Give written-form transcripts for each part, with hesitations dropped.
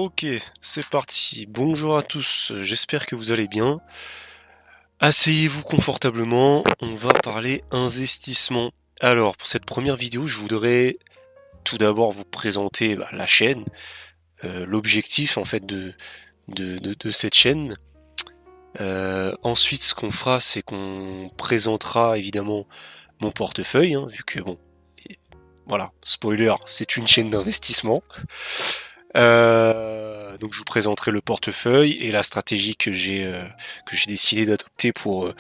Ok, c'est parti. Bonjour à tous, j'espère que vous allez bien. Asseyez-vous confortablement, on va parler investissement. Alors, pour cette première vidéo, je voudrais tout d'abord vous présenter la chaîne, l'objectif en fait de cette chaîne. Ensuite, ce qu'on fera, c'est qu'on présentera évidemment mon portefeuille, hein, vu que bon, voilà, spoiler, c'est une chaîne d'investissement. Donc je vous présenterai le portefeuille et la stratégie que j'ai décidé d'adopter pour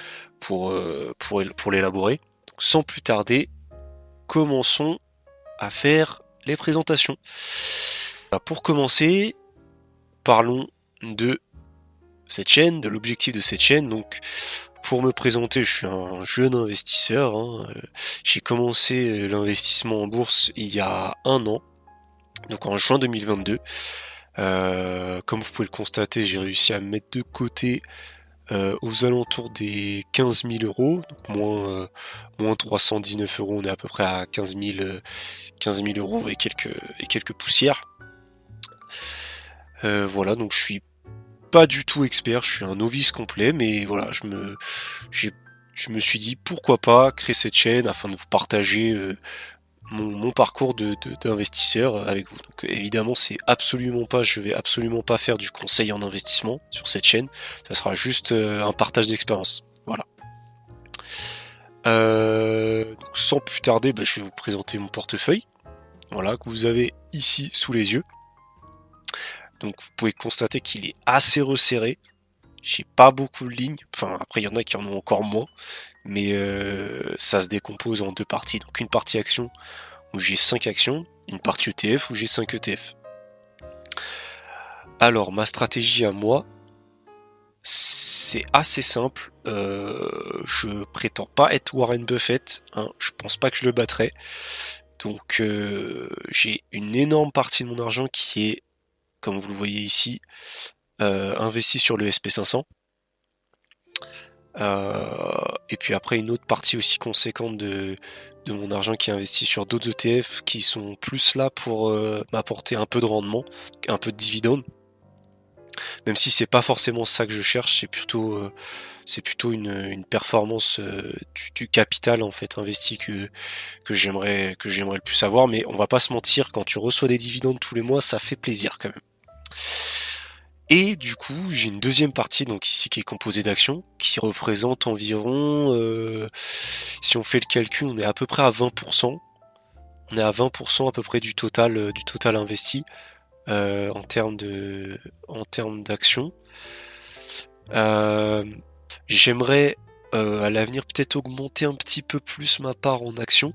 l'élaborer. Donc sans plus tarder, commençons à faire les présentations. Pour commencer, parlons de cette chaîne, de l'objectif de cette chaîne. Donc pour me présenter, je suis un jeune investisseur, hein. J'ai commencé l'investissement en bourse il y a un an, donc en juin 2022. Comme vous pouvez le constater, j'ai réussi à me mettre de côté aux alentours des 15 000 euros, donc moins 319 euros, on est à peu près à 15 000 euros et quelques poussières. Voilà, donc je suis pas du tout expert, je suis un novice complet, mais voilà, je me suis dit pourquoi pas créer cette chaîne afin de vous partager mon parcours d'investisseur avec vous. Donc évidemment, je vais absolument pas faire du conseil en investissement sur cette chaîne. Ça sera juste un partage d'expérience. Voilà. Donc sans plus tarder, je vais vous présenter mon portefeuille. Voilà, que vous avez ici sous les yeux. Donc vous pouvez constater qu'il est assez resserré. J'ai pas beaucoup de lignes. Enfin, après, il y en a qui en ont encore moins. Mais ça se décompose en deux parties. Donc une partie action où j'ai 5 actions, une partie ETF où j'ai 5 ETF. Alors, ma stratégie à moi, c'est assez simple. Je prétends pas être Warren Buffett, hein, je pense pas que je le battrai. Donc, j'ai une énorme partie de mon argent qui est, comme vous le voyez ici, investi sur le SP500. Et puis après, une autre partie aussi conséquente de mon argent qui est investi sur d'autres ETF qui sont plus là pour m'apporter un peu de rendement, un peu de dividende. Même si c'est pas forcément ça que je cherche, c'est plutôt une performance du capital en fait investi que j'aimerais le plus avoir. Mais on va pas se mentir, quand tu reçois des dividendes tous les mois, ça fait plaisir quand même. Et du coup, j'ai une deuxième partie donc ici qui est composée d'actions, qui représente environ, si on fait le calcul, on est à peu près à 20%. On est à 20% à peu près du total investi en termes d'actions. Euh, J'aimerais à l'avenir peut-être augmenter un petit peu plus ma part en actions.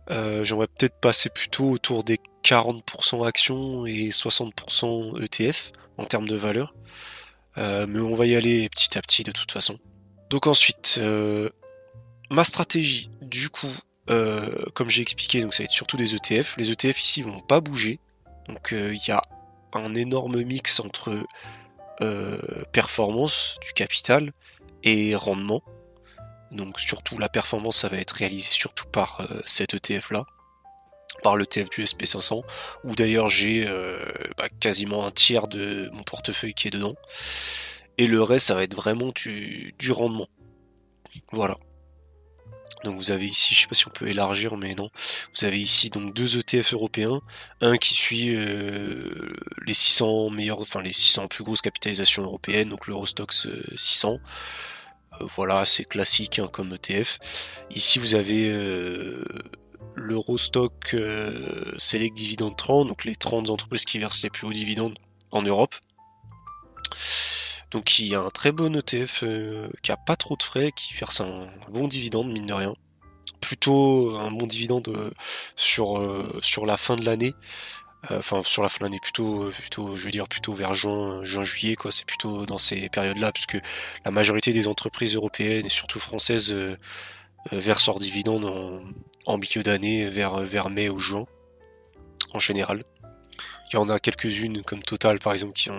J'aimerais peut-être passer plutôt autour des 40% actions et 60% ETF en termes de valeur. Mais on va y aller petit à petit de toute façon. Donc ensuite, ma stratégie, du coup, comme j'ai expliqué, donc ça va être surtout des ETF. Les ETF ici vont pas bouger. Donc il y a un énorme mix entre performance du capital et rendement. Donc surtout la performance, ça va être réalisé surtout par cet ETF là, par l'ETF du SP500, où d'ailleurs j'ai quasiment un tiers de mon portefeuille qui est dedans. Et le reste, ça va être vraiment du rendement. Voilà. Donc vous avez ici, je sais pas si on peut élargir, mais non. Vous avez ici donc deux ETF européens, un qui suit les 600 meilleurs, enfin les 600 plus grosses capitalisations européennes, donc l'Eurostoxx 600. Voilà, c'est classique hein, comme ETF. Ici vous avez l'Eurostock Select Dividend 30, donc les 30 entreprises qui versent les plus hauts dividendes en Europe. Donc il y a un très bon ETF qui a pas trop de frais, qui verse un bon dividende mine de rien. Plutôt un bon dividende sur la fin de l'année. Enfin sur la fin de l'année, plutôt je veux dire plutôt vers juin-juillet quoi, c'est plutôt dans ces périodes-là, puisque la majorité des entreprises européennes et surtout françaises versent leurs dividendes en milieu d'année vers mai ou juin en général. Il y en a quelques-unes comme Total par exemple qui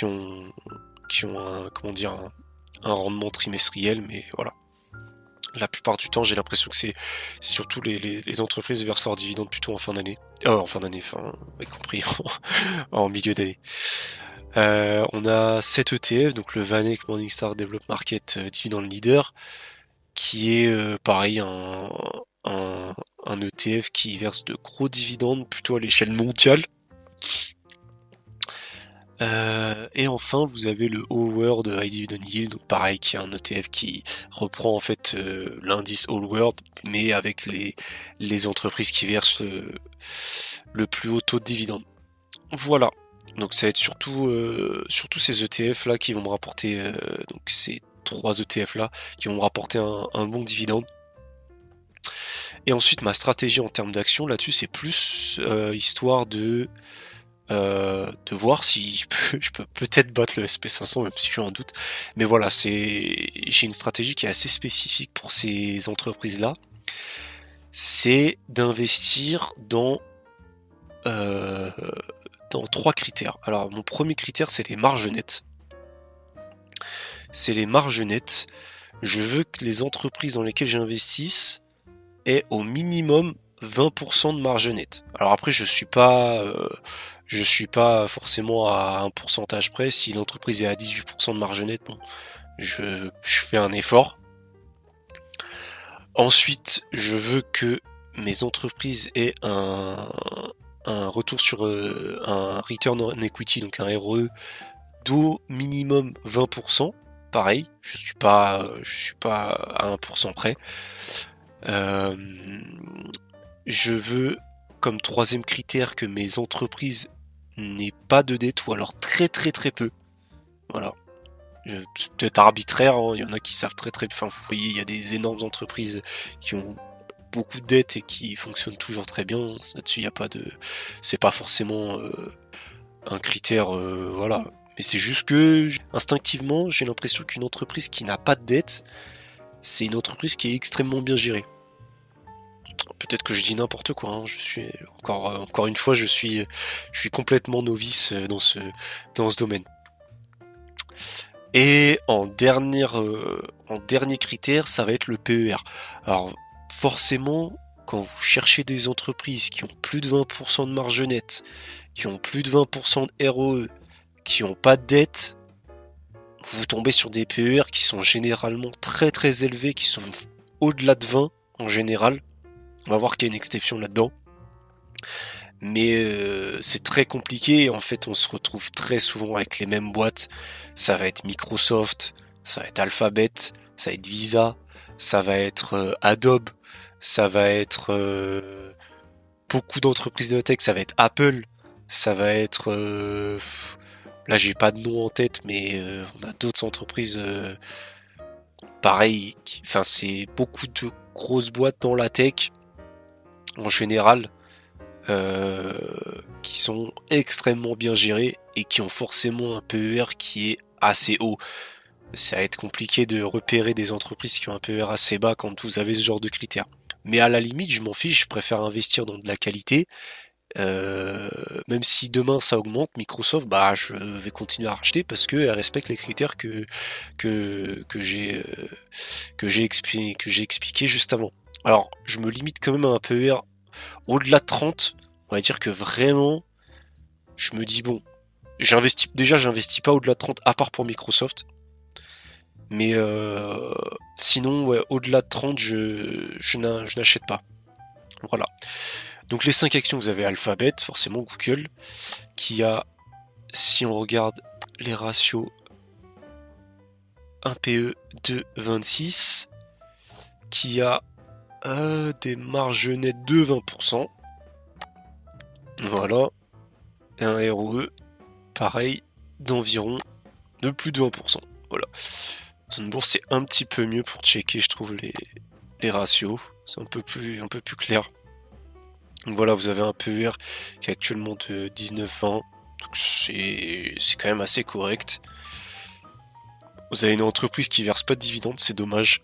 ont un, comment dire, un rendement trimestriel, mais voilà. La plupart du temps, j'ai l'impression que c'est surtout les entreprises versent leurs dividendes plutôt en fin d'année. En fin d'année, enfin, y compris en milieu d'année. On a 7 ETF, donc le VanEck Morningstar Developed Market Dividend Leader, qui est pareil un, un ETF qui verse de gros dividendes plutôt à l'échelle mondiale. Et enfin, vous avez le All World High Dividend Yield, donc pareil, qui est un ETF qui reprend en fait l'indice All World, mais avec les entreprises qui versent le plus haut taux de dividende. Voilà. Donc ça va être surtout ces ETF là qui vont me rapporter, donc ces 3 ETF là, qui vont me rapporter un bon dividende. Et ensuite, ma stratégie en termes d'action là-dessus, c'est plus histoire de voir si je peux peut-être battre le SP500, même si j'ai un doute. Mais voilà, j'ai une stratégie qui est assez spécifique pour ces entreprises-là. C'est d'investir dans 3 critères. Alors, mon premier critère, c'est les marges nettes. C'est les marges nettes. Je veux que les entreprises dans lesquelles j'investisse aient au minimum 20% de marge nette. Alors après, je suis pas forcément à un pourcentage près. Si l'entreprise est à 18% de marge nette, bon, je fais un effort. Ensuite, je veux que mes entreprises aient un retour sur un return on equity, donc un ROE d'au minimum 20%. Pareil, je suis pas à 1% près. Je veux comme troisième critère que mes entreprises n'aient pas de dette, ou alors très très très peu. Voilà. C'est peut-être arbitraire, hein. Il y en a qui savent très très... Enfin, vous voyez, il y a des énormes entreprises qui ont beaucoup de dettes et qui fonctionnent toujours très bien. Là-dessus, il n'y a pas de... C'est pas forcément un critère... voilà. Mais c'est juste que, instinctivement, j'ai l'impression qu'une entreprise qui n'a pas de dette, c'est une entreprise qui est extrêmement bien gérée. Peut-être que je dis n'importe quoi, hein. Je suis encore une fois, je suis complètement novice dans ce domaine. Et en dernier critère, ça va être le PER. Alors forcément, quand vous cherchez des entreprises qui ont plus de 20% de marge nette, qui ont plus de 20% de ROE, qui n'ont pas de dette, vous tombez sur des PER qui sont généralement très très élevés, qui sont au-delà de 20 en général. On va voir qu'il y a une exception là-dedans. Mais c'est très compliqué, et en fait on se retrouve très souvent avec les mêmes boîtes. Ça va être Microsoft, ça va être Alphabet, ça va être Visa, ça va être Adobe, ça va être beaucoup d'entreprises de tech, ça va être Apple, ça va être... là j'ai pas de nom en tête, mais on a d'autres entreprises pareil. Enfin c'est beaucoup de grosses boîtes dans la tech en général. Qui sont extrêmement bien gérés et qui ont forcément un PER qui est assez haut. Ça va être compliqué de repérer des entreprises qui ont un PER assez bas quand vous avez ce genre de critères. Mais à la limite, je m'en fiche, je préfère investir dans de la qualité. Même si demain ça augmente, Microsoft, bah je vais continuer à racheter parce qu'elle respecte les critères que j'ai expliqué juste avant. Alors, je me limite quand même à un PER au-delà de 30, on va dire que vraiment, je me dis bon, j'investis pas au-delà de 30, à part pour Microsoft. Mais sinon, ouais, au-delà de 30, je n'achète pas. Voilà. Donc les 5 actions, vous avez Alphabet, forcément Google, qui a, si on regarde les ratios, un PE de 26, qui a des marges nettes de 20%. Voilà. Et un ROE, pareil, d'environ de plus de 20%. Voilà. Dans une bourse, c'est un petit peu mieux pour checker, je trouve, les ratios. C'est un peu plus clair. Donc voilà, vous avez un PER qui est actuellement de 19,20. Donc c'est quand même assez correct. Vous avez une entreprise qui verse pas de dividendes, c'est dommage.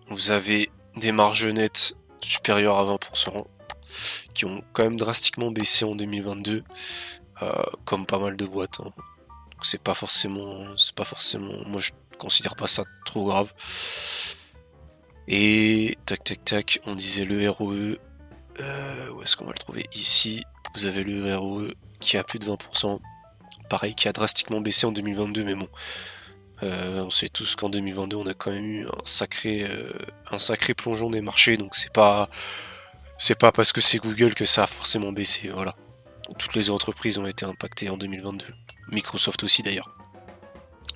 Vous avez des marges nettes supérieures à 20%, qui ont quand même drastiquement baissé en 2022, comme pas mal de boîtes, hein. Donc c'est pas forcément, moi je considère pas ça trop grave. Et tac tac tac, on disait le ROE. Où est-ce qu'on va le trouver? Ici, vous avez le ROE qui a plus de 20%. Pareil, qui a drastiquement baissé en 2022, mais bon. On sait tous qu'en 2022, on a quand même eu un sacré plongeon des marchés, donc c'est pas parce que c'est Google que ça a forcément baissé, voilà. Toutes les entreprises ont été impactées en 2022. Microsoft aussi d'ailleurs.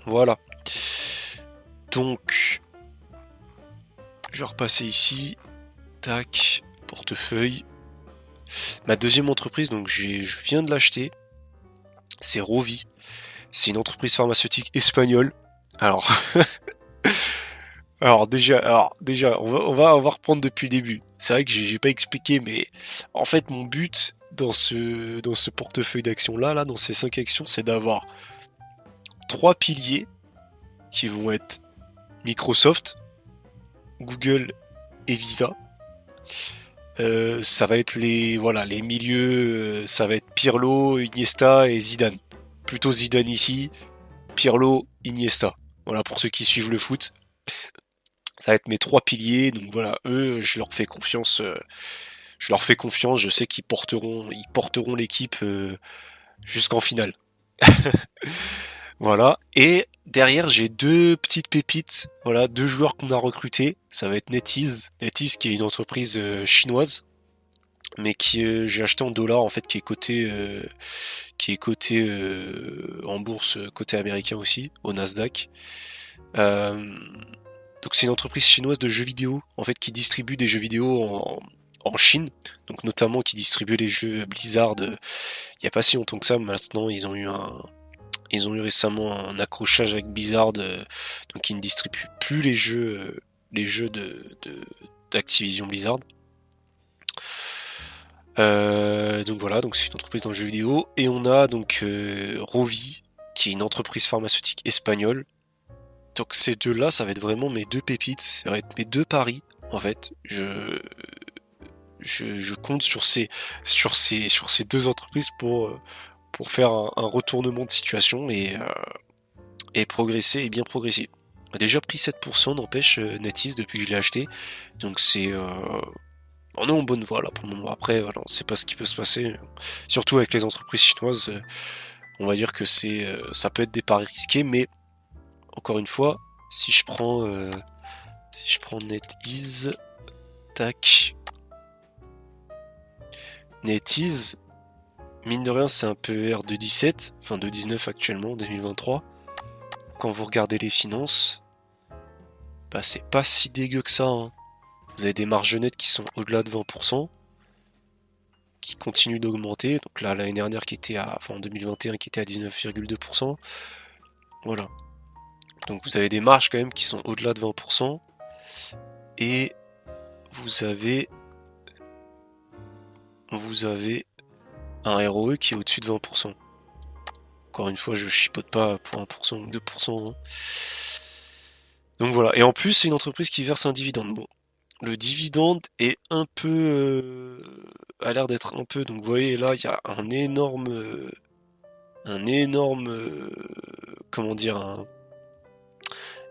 Voilà. Donc, je vais repasser ici. Tac, portefeuille. Ma deuxième entreprise, donc je viens de l'acheter. C'est Rovi. C'est une entreprise pharmaceutique espagnole. Alors, déjà, on va reprendre depuis le début. C'est vrai que j'ai pas expliqué, mais en fait, mon but dans ce portefeuille d'actions là, dans ces 5 actions, c'est d'avoir 3 piliers qui vont être Microsoft, Google et Visa. Ça va être les milieux, ça va être Pirlo, Iniesta et Zidane. Plutôt Zidane ici, Pirlo, Iniesta. Voilà pour ceux qui suivent le foot. Ça va être mes 3 piliers, donc voilà, eux, je leur fais confiance. Je sais qu'ils porteront l'équipe jusqu'en finale. Voilà. Et derrière, j'ai 2 petites pépites. Voilà, 2 joueurs qu'on a recrutés. Ça va être NetEase. NetEase qui est une entreprise chinoise, mais qui j'ai acheté en dollars en fait, qui est coté en bourse, côté américain aussi, au Nasdaq. Euh, donc c'est une entreprise chinoise de jeux vidéo, en fait, qui distribue des jeux vidéo en Chine, donc notamment qui distribue les jeux Blizzard. Il n'y a pas si longtemps que ça. Maintenant, ils ont eu récemment un accrochage avec Blizzard, donc ils ne distribuent plus les jeux d'Activision Blizzard. Donc voilà, donc c'est une entreprise dans le jeu vidéo. Et on a donc Rovi, qui est une entreprise pharmaceutique espagnole. Donc ces deux-là, ça va être vraiment mes 2 pépites, ça va être mes 2 paris. En fait, je compte sur ces 2 entreprises pour faire un retournement de situation et progresser et bien progresser. On a déjà pris 7%, n'empêche, NetEase depuis que je l'ai acheté. Donc on est en bonne voie là pour le moment. Après, voilà, on ne sait pas ce qui peut se passer. Surtout avec les entreprises chinoises, on va dire que ça peut être des paris risqués, mais encore une fois, si je prends NetEase, tac, NetEase, mine de rien, c'est un PER de 17, enfin de 19 actuellement, 2023. Quand vous regardez les finances, bah c'est pas si dégueu que ça, hein. Vous avez des marges nettes qui sont au-delà de 20%, qui continuent d'augmenter. Donc là, l'année dernière, en 2021, qui était à 19,2%. Voilà. Donc vous avez des marges quand même qui sont au-delà de 20%. Et vous avez un ROE qui est au-dessus de 20%. Encore une fois, je chipote pas pour 1% ou 2%. Hein. Donc voilà. Et en plus, c'est une entreprise qui verse un dividende. Bon, le dividende est un peu... a l'air d'être un peu... Donc vous voyez, là, il y a comment dire,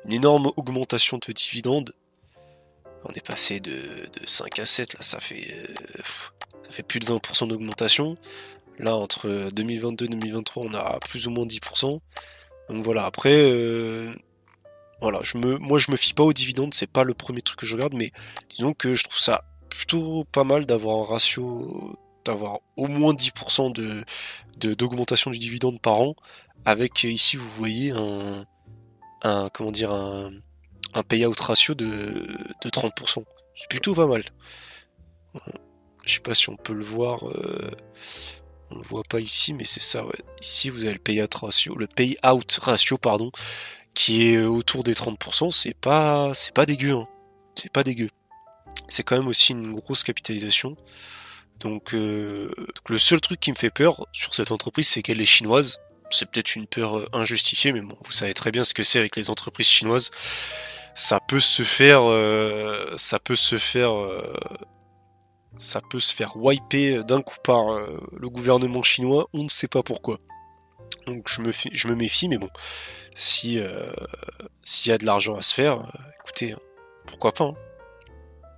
une énorme augmentation de dividendes. On est passé de 5 à 7, là, ça fait plus de 20% d'augmentation. Là, entre 2022 et 2023, on a plus ou moins 10%. Donc voilà, après, voilà, moi je me fie pas aux dividendes, c'est pas le premier truc que je regarde, mais disons que je trouve ça plutôt pas mal d'avoir un ratio, d'avoir au moins 10% d'augmentation du dividende par an, avec ici vous voyez comment dire, un payout ratio de 30%. C'est plutôt pas mal. Je sais pas si on peut le voir, on le voit pas ici, mais c'est ça, ouais. Ici vous avez le payout ratio, pardon, qui est autour des 30%, c'est pas dégueu, hein. C'est pas dégueu. C'est quand même aussi une grosse capitalisation. Donc le seul truc qui me fait peur sur cette entreprise, c'est qu'elle est chinoise. C'est peut-être une peur injustifiée, mais bon, vous savez très bien ce que c'est avec les entreprises chinoises. Ça peut se faire, wiper d'un coup par le gouvernement chinois, on ne sait pas pourquoi. Donc je me méfie, mais bon, s'il y a de l'argent à se faire, écoutez, pourquoi pas, hein.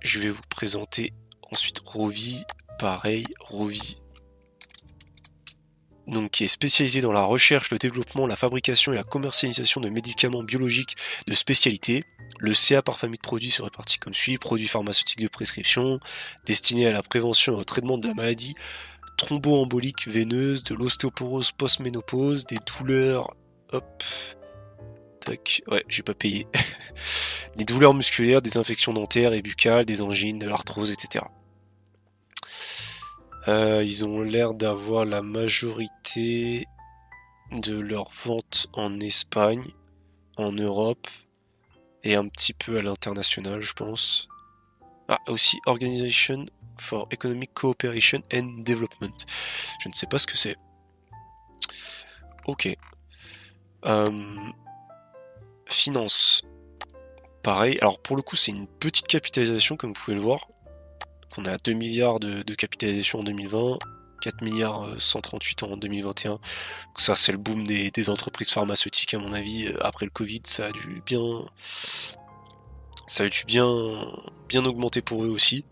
Je vais vous présenter ensuite Rovi. Pareil, Rovi. Donc, qui est spécialisé dans la recherche, le développement, la fabrication et la commercialisation de médicaments biologiques de spécialité. Le CA par famille de produits se répartit comme suit: produits pharmaceutiques de prescription, destinés à la prévention et au traitement de la maladie thromboembolique veineuse, de l'ostéoporose post-ménopause, des douleurs... Hop... Tac... Ouais, j'ai pas payé. Des douleurs musculaires, des infections dentaires et buccales, des angines, de l'arthrose, etc. Ils ont l'air d'avoir la majorité de leurs ventes en Espagne, en Europe et un petit peu à l'international, je pense. Ah, aussi Organization for Economic Cooperation and Development. Je ne sais pas ce que c'est. Ok. Finance. Pareil. Alors pour le coup, c'est une petite capitalisation, comme vous pouvez le voir. On est à 2 milliards de capitalisation en 2020, 4 milliards 138 en 2021. Donc ça, c'est le boom des entreprises pharmaceutiques, à mon avis. Après le Covid, ça a dû bien augmenter pour eux aussi.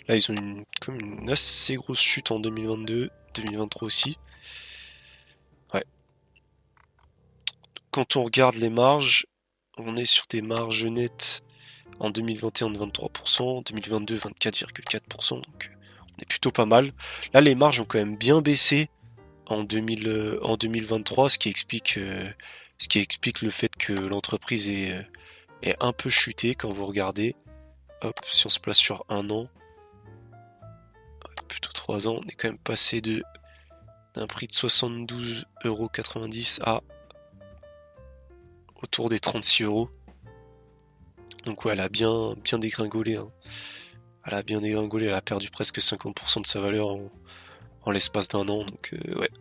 Là, ils ont comme une assez grosse chute en 2022, 2023 aussi. Ouais. Quand on regarde les marges, on est sur des marges nettes en 2021 de 23%, 2022 24,4%, donc on est plutôt pas mal. Là, les marges ont quand même bien baissé en 2023, ce qui explique le fait que l'entreprise est un peu chuté quand vous regardez. Hop, si on se place sur un an, plutôt 3 ans, on est quand même passé d'un prix de 72,90€ à autour des 36 €. Donc ouais, elle a bien dégringolé. Hein. Elle a bien dégringolé, elle a perdu presque 50% de sa valeur en l'espace d'un an. Donc ouais.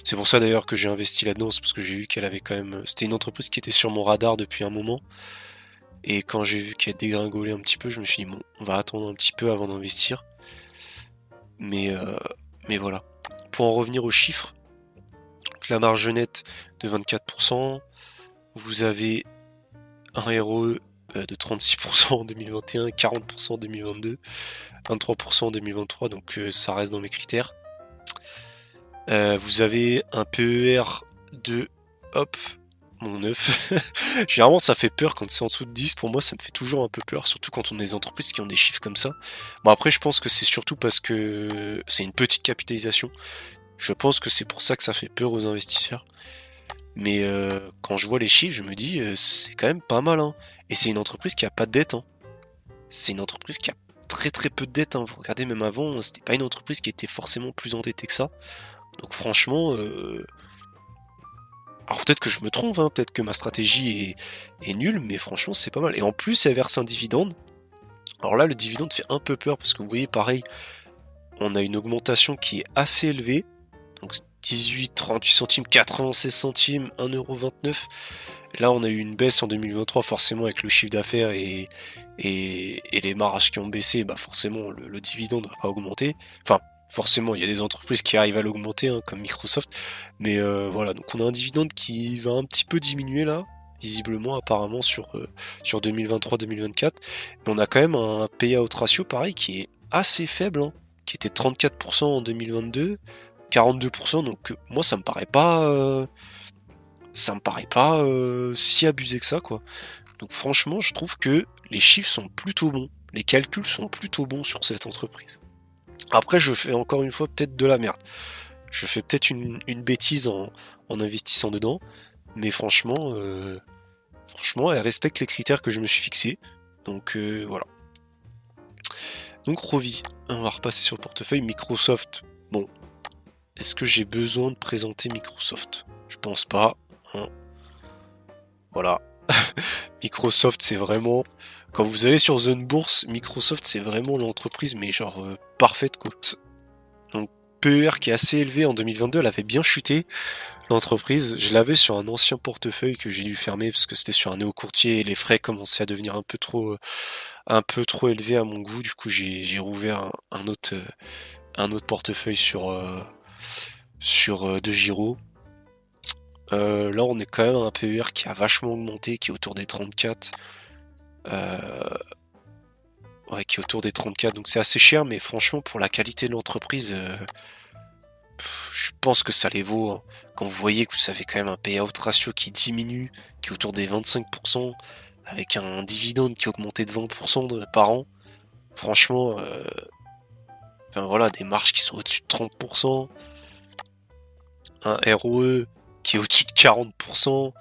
C'est pour ça d'ailleurs que j'ai investi là-dedans, c'est parce que j'ai vu qu'elle avait quand même... C'était une entreprise qui était sur mon radar depuis un moment. Et quand j'ai vu qu'elle dégringolait un petit peu, je me suis dit, bon, on va attendre un petit peu avant d'investir. Mais voilà. Pour en revenir aux chiffres, la marge nette de 24%, vous avez un ROE de 36% en 2021, 40% en 2022, 23% en 2023, donc ça reste dans mes critères. Vous avez un PER de... Hop, mon 9. Généralement, ça fait peur quand c'est en dessous de 10. Pour moi, ça me fait toujours un peu peur, surtout quand on est des entreprises qui ont des chiffres comme ça. Bon, après, je pense que c'est surtout parce que c'est une petite capitalisation. Je pense que c'est pour ça que ça fait peur aux investisseurs. Mais quand je vois les chiffres, je me dis, c'est quand même pas mal. Hein. Et c'est une entreprise qui a pas de dette. Hein. C'est une entreprise qui a très très peu de dette. Hein. Vous regardez, même avant, c'était pas une entreprise qui était forcément plus endettée que ça. Donc franchement, alors peut-être que je me trompe, hein, peut-être que ma stratégie est nulle, mais franchement c'est pas mal. Et en plus elle verse un dividende. Alors là le dividende fait un peu peur parce que vous voyez pareil, on a une augmentation qui est assez élevée. Donc 18, 38 centimes, 96 centimes, 1,29€. Là on a eu une baisse en 2023 forcément avec le chiffre d'affaires et les marges qui ont baissé, bah forcément le dividende va pas augmenter. Enfin forcément il y a des entreprises qui arrivent à l'augmenter hein, comme Microsoft. Mais voilà, donc on a un dividende qui va un petit peu diminuer là, visiblement apparemment sur 2023-2024. Mais on a quand même un payout ratio pareil qui est assez faible, hein, qui était 34% en 2022. 42%, donc moi ça me paraît pas si abusé que ça quoi. Donc franchement je trouve que les chiffres sont plutôt bons, les calculs sont plutôt bons sur cette entreprise. Après je fais encore une fois peut-être de la merde, je fais peut-être une bêtise en investissant dedans, mais franchement elle respecte les critères que je me suis fixés, donc voilà. Donc Rovi, on va repasser sur le portefeuille Microsoft. Bon, est-ce que j'ai besoin de présenter Microsoft? Je pense pas. Hein. Voilà. Microsoft, c'est vraiment... Quand vous allez sur Zone Bourse, Microsoft, c'est vraiment l'entreprise, mais genre parfaite, quoi. Donc, PER qui est assez élevé en 2022, elle avait bien chuté, l'entreprise. Je l'avais sur un ancien portefeuille que j'ai dû fermer parce que c'était sur un néo-courtier et les frais commençaient à devenir un peu trop élevés à mon goût. Du coup, j'ai rouvert un autre portefeuille sur De Giro. Là, on est quand même à un PER qui a vachement augmenté, qui est autour des 34. Ouais, qui est autour des 34, donc c'est assez cher, mais franchement, pour la qualité de l'entreprise, je pense que ça les vaut, hein. Quand vous voyez que vous avez quand même un payout ratio qui diminue, qui est autour des 25%, avec un dividende qui est augmenté de 20% par an, franchement, enfin voilà, des marges qui sont au-dessus de 30%, un ROE qui est au-dessus de 40%,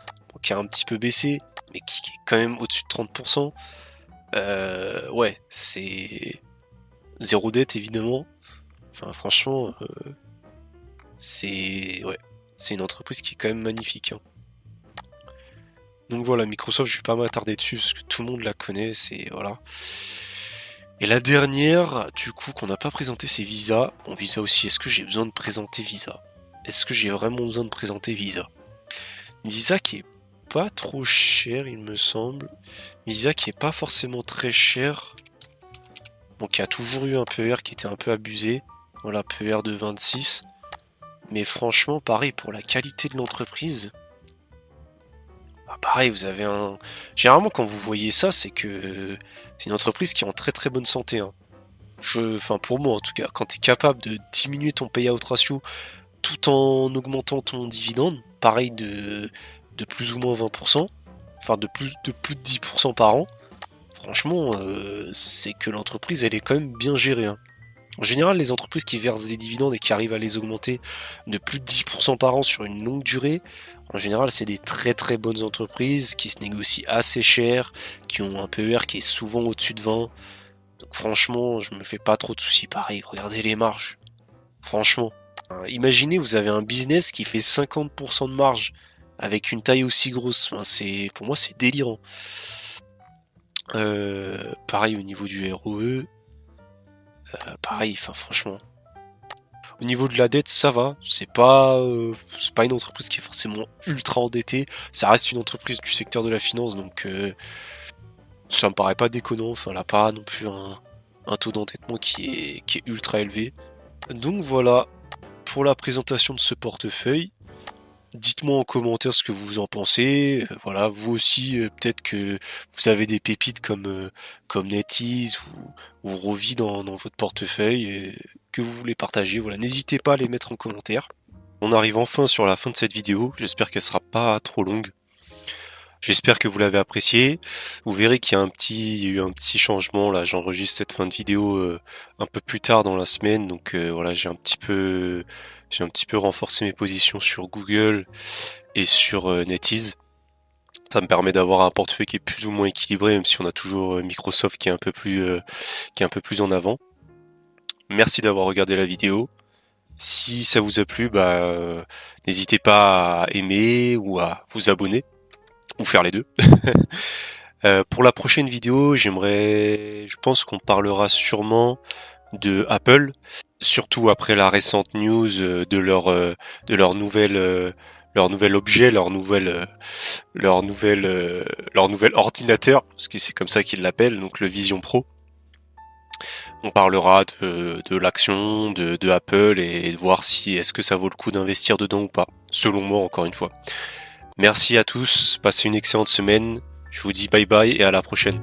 qui a un petit peu baissé, mais qui est quand même au-dessus de 30%. Ouais, c'est zéro dette évidemment. Enfin, franchement, ouais, c'est une entreprise qui est quand même magnifique, hein. Donc voilà, Microsoft, je vais pas m'attarder dessus parce que tout le monde la connaît, c'est voilà. Et la dernière, du coup, qu'on n'a pas présenté, c'est Visa. Bon, Visa aussi, est-ce que j'ai besoin de présenter Visa? Est-ce que j'ai vraiment besoin de présenter Visa? Visa qui est pas trop cher, il me semble. Visa qui est pas forcément très cher. Bon, qui a toujours eu un PER qui était un peu abusé. Voilà, PER de 26. Mais franchement, pareil, pour la qualité de l'entreprise, bah pareil, vous avez un... Généralement, quand vous voyez ça, c'est que c'est une entreprise qui est en très très bonne santé, hein. Enfin, pour moi en tout cas, quand tu es capable de diminuer ton payout ratio tout en augmentant ton dividende, pareil de plus ou moins 20%, enfin de plus de 10% par an, franchement, c'est que l'entreprise, elle est quand même bien gérée, hein. En général, les entreprises qui versent des dividendes et qui arrivent à les augmenter de plus de 10% par an sur une longue durée, en général, c'est des très très bonnes entreprises qui se négocient assez cher, qui ont un PER qui est souvent au-dessus de 20. Donc franchement, je me fais pas trop de soucis. Pareil, regardez les marges. Franchement, hein, imaginez, vous avez un business qui fait 50% de marge avec une taille aussi grosse. Enfin, pour moi, c'est délirant. Pareil au niveau du ROE. Pareil, enfin franchement. Au niveau de la dette, ça va. C'est pas une entreprise qui est forcément ultra endettée. Ça reste une entreprise du secteur de la finance, donc ça me paraît pas déconnant. Enfin, elle a pas non plus un taux d'endettement qui est ultra élevé. Donc voilà pour la présentation de ce portefeuille. Dites-moi en commentaire ce que vous en pensez. Voilà, vous aussi, peut-être que vous avez des pépites comme NetEase ou Rovi dans votre portefeuille que vous voulez partager. Voilà, n'hésitez pas à les mettre en commentaire. On arrive enfin sur la fin de cette vidéo. J'espère qu'elle sera pas trop longue. J'espère que vous l'avez apprécié. Vous verrez qu'il y a il y a eu un petit changement là. J'enregistre cette fin de vidéo un peu plus tard dans la semaine, donc voilà, j'ai un petit peu renforcé mes positions sur Google et sur NetEase. Ça me permet d'avoir un portefeuille qui est plus ou moins équilibré, même si on a toujours Microsoft qui est un peu plus en avant. Merci d'avoir regardé la vidéo. Si ça vous a plu, n'hésitez pas à aimer ou à vous abonner, ou faire les deux. Pour la prochaine vidéo, je pense qu'on parlera sûrement de Apple, surtout après la récente news de leur nouvel objet, leur nouvel ordinateur, parce que c'est comme ça qu'ils l'appellent, donc le Vision Pro. On parlera de l'action de Apple et de voir si est-ce que ça vaut le coup d'investir dedans ou pas, selon moi encore une fois. Merci à tous, passez une excellente semaine, je vous dis bye bye et à la prochaine.